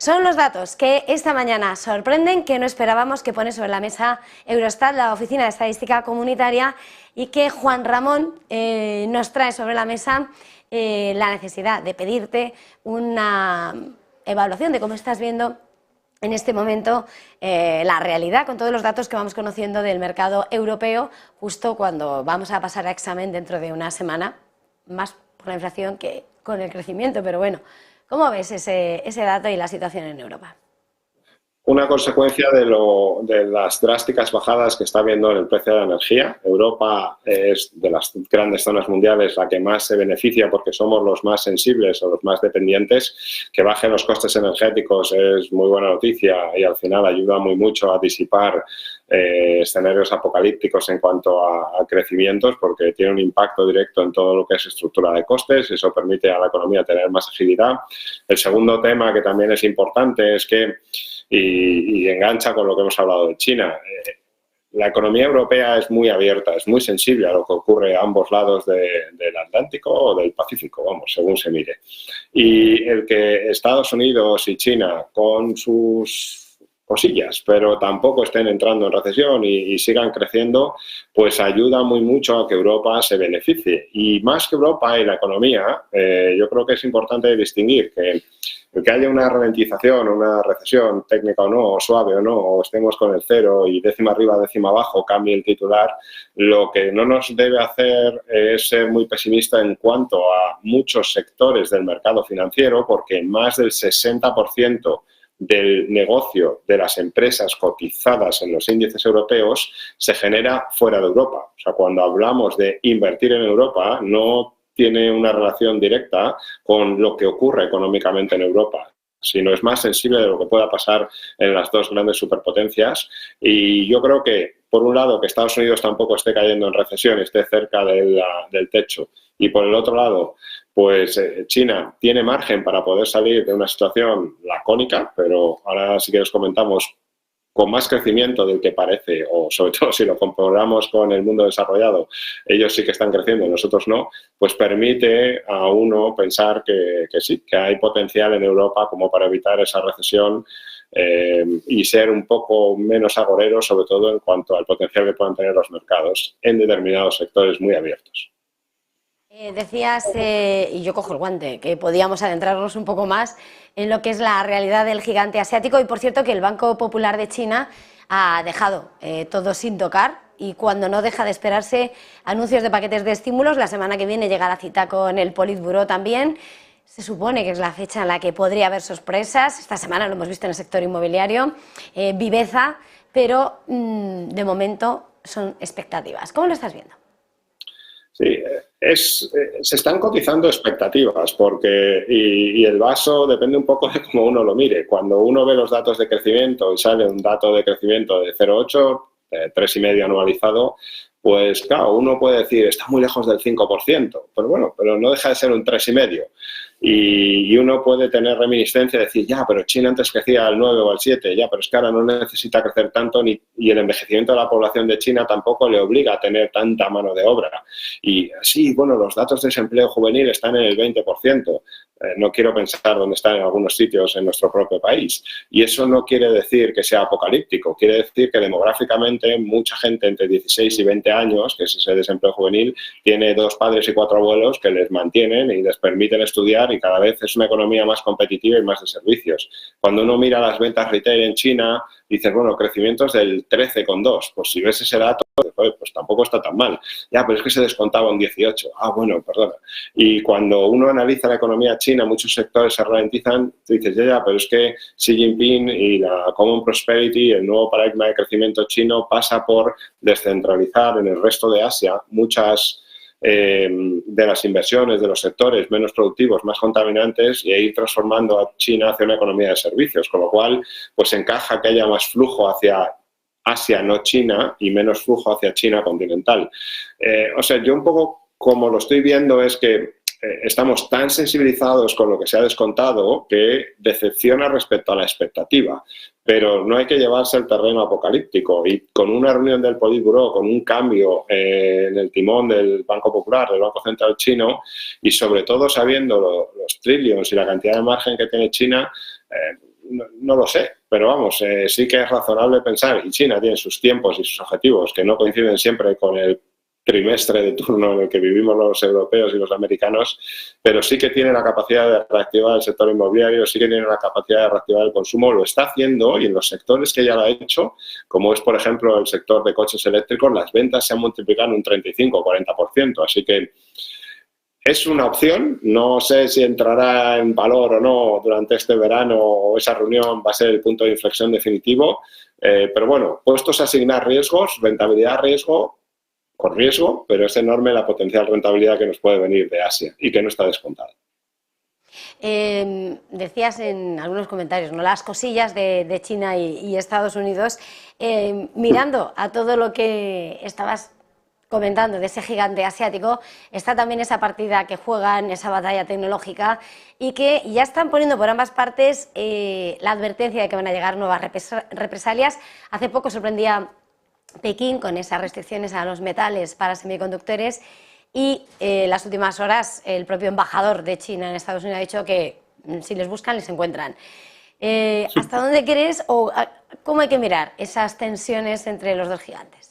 Son los datos que esta mañana sorprenden, que no esperábamos, que pone sobre la mesa Eurostat, la Oficina de Estadística Comunitaria, y que Juan Ramón nos trae sobre la mesa la necesidad de pedirte una evaluación de cómo estás viendo en este momento la realidad con todos los datos que vamos conociendo del mercado europeo, justo cuando vamos a pasar a examen dentro de una semana, más por la inflación que con el crecimiento. Pero bueno, ¿cómo ves ese dato y la situación en Europa? Una consecuencia de las drásticas bajadas que está habiendo en el precio de la energía. Europa es de las grandes zonas mundiales la que más se beneficia porque somos los más sensibles o los más dependientes. Que bajen los costes energéticos es muy buena noticia y al final ayuda muy mucho a disipar escenarios apocalípticos en cuanto a crecimientos, porque tiene un impacto directo en todo lo que es estructura de costes. Eso permite a la economía tener más agilidad. El segundo tema que también es importante es que y engancha con lo que hemos hablado de China. La economía europea es muy abierta, es muy sensible a lo que ocurre a ambos lados del Atlántico o del Pacífico, vamos, según se mire. Y el que Estados Unidos y China, con sus cosillas, pero tampoco estén entrando en recesión y sigan creciendo, pues ayuda muy mucho a que Europa se beneficie. Y más que Europa y la economía, yo creo que es importante distinguir que el que haya una ralentización, una recesión técnica o no, o suave o no, o estemos con el cero y décima arriba, décima abajo, cambie el titular, lo que no nos debe hacer es ser muy pesimista en cuanto a muchos sectores del mercado financiero, porque más del 60% del negocio de las empresas cotizadas en los índices europeos se genera fuera de Europa. O sea, cuando hablamos de invertir en Europa, no tiene una relación directa con lo que ocurre económicamente en Europa, sino es más sensible de lo que pueda pasar en las dos grandes superpotencias. Y yo creo que, por un lado, que Estados Unidos tampoco esté cayendo en recesión, esté cerca del techo, y por el otro lado, pues China tiene margen para poder salir de una situación lacónica, pero ahora si quieres comentamos, con más crecimiento del que parece, o sobre todo si lo comparamos con el mundo desarrollado, ellos sí que están creciendo y nosotros no, pues permite a uno pensar que sí, que hay potencial en Europa como para evitar esa recesión y ser un poco menos agoreros, sobre todo en cuanto al potencial que puedan tener los mercados en determinados sectores muy abiertos. Decías, y yo cojo el guante, que podíamos adentrarnos un poco más en lo que es la realidad del gigante asiático, y por cierto que el Banco Popular de China ha dejado todo sin tocar, y cuando no deja de esperarse anuncios de paquetes de estímulos. La semana que viene llega la cita con el Politburó también. Se supone que es la fecha en la que podría haber sorpresas. Esta semana lo hemos visto en el sector inmobiliario, viveza, pero de momento son expectativas. ¿Cómo lo estás viendo? Sí, se están cotizando expectativas porque y el vaso depende un poco de cómo uno lo mire. Cuando uno ve los datos de crecimiento y sale un dato de crecimiento de 0,8, 3,5 anualizado, pues claro, uno puede decir, está muy lejos del 5%, pero bueno, pero no deja de ser un 3,5. Y uno puede tener reminiscencia y decir, ya, pero China antes crecía al 9 o al 7, ya, pero es que ahora no necesita crecer tanto y el envejecimiento de la población de China tampoco le obliga a tener tanta mano de obra. Y sí, bueno, los datos de desempleo juvenil están en el 20%. No quiero pensar dónde están en algunos sitios en nuestro propio país. Y eso no quiere decir que sea apocalíptico, quiere decir que demográficamente mucha gente entre 16 y 20 años, que es ese desempleo juvenil, tiene 2 padres y 4 abuelos que les mantienen y les permiten estudiar, y cada vez es una economía más competitiva y más de servicios. Cuando uno mira las ventas retail en China, dices, bueno, crecimientos del 13,2. Pues si ves ese dato, pues tampoco está tan mal. Ya, pero es que se descontaba un 18. Ah, bueno, perdona. Y cuando uno analiza la economía china, muchos sectores se ralentizan, dices, ya, pero es que Xi Jinping y la Common Prosperity, el nuevo paradigma de crecimiento chino, pasa por descentralizar en el resto de Asia muchas de las inversiones de los sectores menos productivos, más contaminantes, e ir transformando a China hacia una economía de servicios, con lo cual pues encaja que haya más flujo hacia Asia, no China, y menos flujo hacia China continental. O sea, yo un poco como lo estoy viendo es que estamos tan sensibilizados con lo que se ha descontado que decepciona respecto a la expectativa. Pero no hay que llevarse el terreno apocalíptico, y con una reunión del Politburó, con un cambio en el timón del Banco Popular, del Banco Central chino, y sobre todo sabiendo los trillions y la cantidad de margen que tiene China, no lo sé, pero vamos, sí que es razonable pensar, y China tiene sus tiempos y sus objetivos que no coinciden siempre con el trimestre de turno en el que vivimos los europeos y los americanos, pero sí que tiene la capacidad de reactivar el sector inmobiliario, sí que tiene la capacidad de reactivar el consumo, lo está haciendo, y en los sectores que ya lo ha hecho, como es por ejemplo el sector de coches eléctricos, las ventas se han multiplicado en un 35 o 40%, así que es una opción. No sé si entrará en valor o no durante este verano, o esa reunión va a ser el punto de inflexión definitivo, pero bueno, puestos a asignar riesgos, rentabilidad, riesgo, con riesgo, pero es enorme la potencial rentabilidad que nos puede venir de Asia y que no está descontada. Decías en algunos comentarios, ¿no?, las cosillas de China y Estados Unidos. Mirando a todo lo que estabas comentando de ese gigante asiático, está también esa partida que juegan, esa batalla tecnológica, y que ya están poniendo por ambas partes la advertencia de que van a llegar nuevas represalias. Hace poco sorprendía Pekín con esas restricciones a los metales para semiconductores, y las últimas horas el propio embajador de China en Estados Unidos ha dicho que si les buscan les encuentran. ¿Hasta dónde crees o cómo hay que mirar esas tensiones entre los dos gigantes?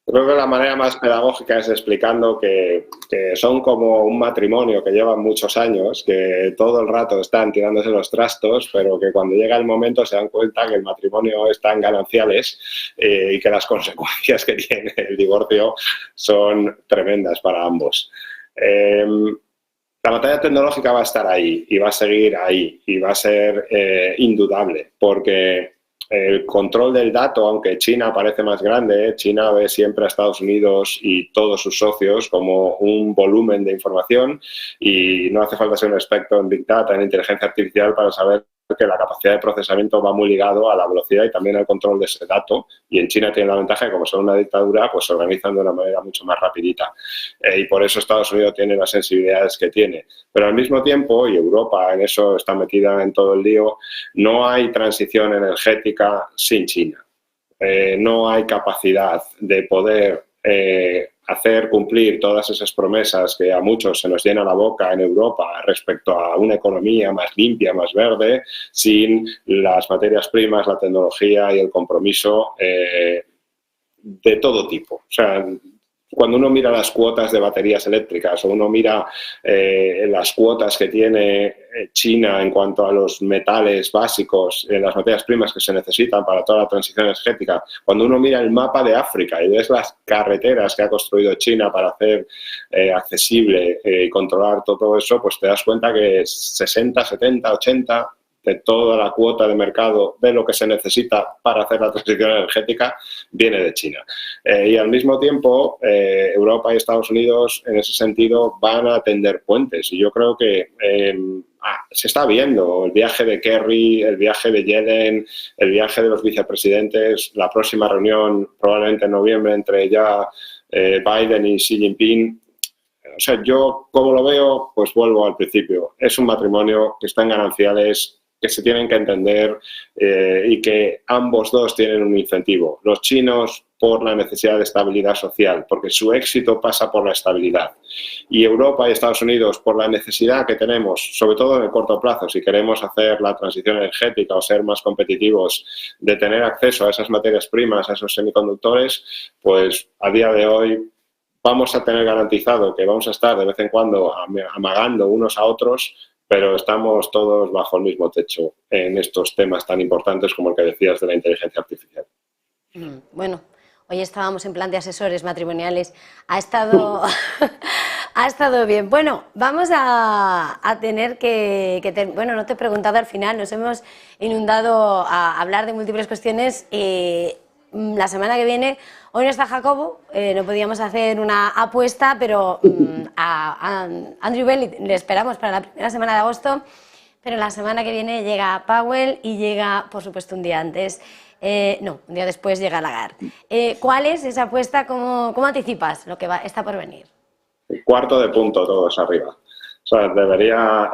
Creo que la manera más pedagógica es explicando que son como un matrimonio que llevan muchos años, que todo el rato están tirándose los trastos, pero que cuando llega el momento se dan cuenta que el matrimonio está en gananciales, y que las consecuencias que tiene el divorcio son tremendas para ambos. La batalla tecnológica va a estar ahí y va a seguir ahí y va a ser indudable, porque el control del dato, aunque China parece más grande, China ve siempre a Estados Unidos y todos sus socios como un volumen de información, y no hace falta ser un experto en Big Data, en inteligencia artificial, para saber que la capacidad de procesamiento va muy ligado a la velocidad y también al control de ese dato, y en China tiene la ventaja de que, como son una dictadura, pues se organizan de una manera mucho más rapidita, y por eso Estados Unidos tiene las sensibilidades que tiene. Pero al mismo tiempo, y Europa en eso está metida en todo el lío, no hay transición energética sin China. No hay capacidad de poder hacer cumplir todas esas promesas que a muchos se nos llena la boca en Europa respecto a una economía más limpia, más verde, sin las materias primas, la tecnología y el compromiso de todo tipo. O sea, cuando uno mira las cuotas de baterías eléctricas, o uno mira las cuotas que tiene China en cuanto a los metales básicos, las materias primas que se necesitan para toda la transición energética, cuando uno mira el mapa de África y ves las carreteras que ha construido China para hacer accesible y controlar todo eso, pues te das cuenta que 60, 70, 80 de toda la cuota de mercado de lo que se necesita para hacer la transición energética viene de China. Y al mismo tiempo, Europa y Estados Unidos en ese sentido van a tender puentes, y yo creo que se está viendo el viaje de Kerry, el viaje de Yellen, el viaje de los vicepresidentes, la próxima reunión probablemente en noviembre entre ya Biden y Xi Jinping. O sea, yo, como lo veo, pues vuelvo al principio. Es un matrimonio que está en gananciales, que se tienen que entender, y que ambos dos tienen un incentivo. Los chinos por la necesidad de estabilidad social, porque su éxito pasa por la estabilidad. Y Europa y Estados Unidos por la necesidad que tenemos, sobre todo en el corto plazo, si queremos hacer la transición energética o ser más competitivos, de tener acceso a esas materias primas, a esos semiconductores, pues a día de hoy vamos a tener garantizado que vamos a estar de vez en cuando amagando unos a otros, pero estamos todos bajo el mismo techo en estos temas tan importantes como el que decías de la inteligencia artificial. Bueno, hoy estábamos en plan de asesores matrimoniales. Ha estado, ha estado bien. Bueno, vamos a tener que bueno, no te he preguntado al final, nos hemos inundado a hablar de múltiples cuestiones. La semana que viene, hoy no está Jacobo, no podíamos hacer una apuesta, pero a Andrew Bailey le esperamos para la primera semana de agosto, pero la semana que viene llega Powell y llega, por supuesto, un día antes, no, un día después llega Lagarde. ¿Cuál es esa apuesta? ¿Cómo anticipas lo que está por venir? Cuarto de punto todos arriba. O sea, debería...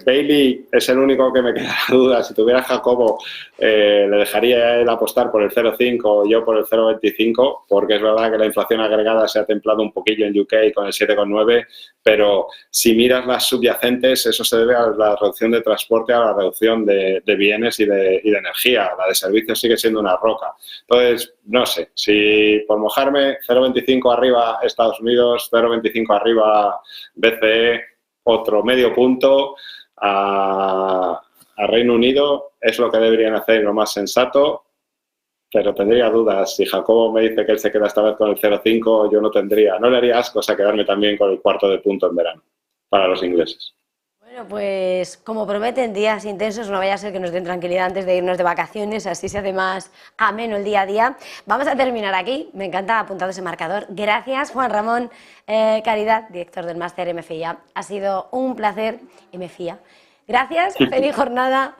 Bailey es el único que me queda duda. Si tuviera Jacobo, le dejaría él apostar por el 0,5 y yo por el 0,25, porque es verdad que la inflación agregada se ha templado un poquillo en UK con el 7,9, pero si miras las subyacentes, eso se debe a la reducción de transporte, a la reducción de bienes y de energía. La de servicios sigue siendo una roca. Entonces, no sé, si por mojarme, 0,25 arriba Estados Unidos, 0,25 arriba BCE, otro medio punto a Reino Unido, es lo que deberían hacer, lo más sensato, pero tendría dudas. Si Jacobo me dice que él se queda esta vez con el 0,5, yo no le haría asco a quedarme también con el cuarto de punto en verano para los ingleses. Bueno, pues como prometen días intensos, no vaya a ser que nos den tranquilidad antes de irnos de vacaciones, así se hace más ameno el día a día. Vamos a terminar aquí, me encanta apuntado ese marcador. Gracias, Juan Ramón Caridad, director del máster MFIA. Ha sido un placer, MFIA. Gracias, feliz jornada.